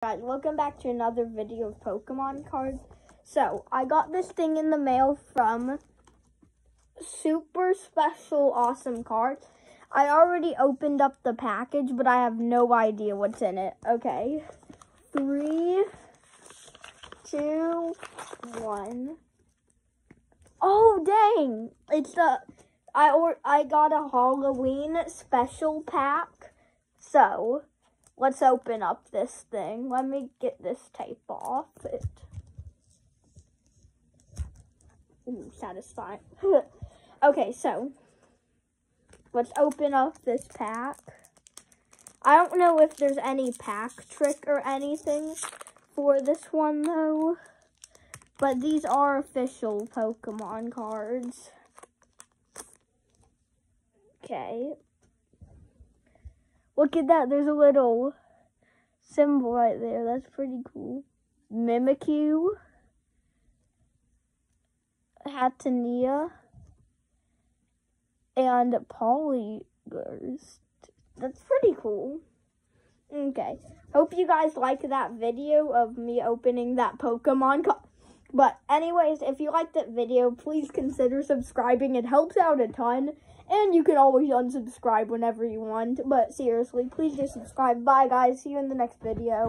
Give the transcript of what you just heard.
Guys, welcome back to another video of Pokemon cards. So, I got this thing in the mail from Super Special Awesome Cards. I already opened up the package, but I have no idea what's in it. Okay, 3, 2, 1. Oh, dang! It's I got a Halloween special pack. So, let's open up this thing. Let me get this tape off it. Ooh, satisfying. Okay, so let's open up this pack. I don't know if there's any pack trick or anything for this one though, but these are official Pokemon cards. Okay. Look at that, there's a little symbol right there. That's pretty cool. Mimikyu, Hatenea, and Polygon. That's pretty cool. Okay, hope you guys like that video of me opening that Pokemon card. But anyways, if you liked that video, please consider subscribing. It helps out a ton. And you can always unsubscribe whenever you want. But seriously, please just subscribe. Bye, guys. See you in the next video.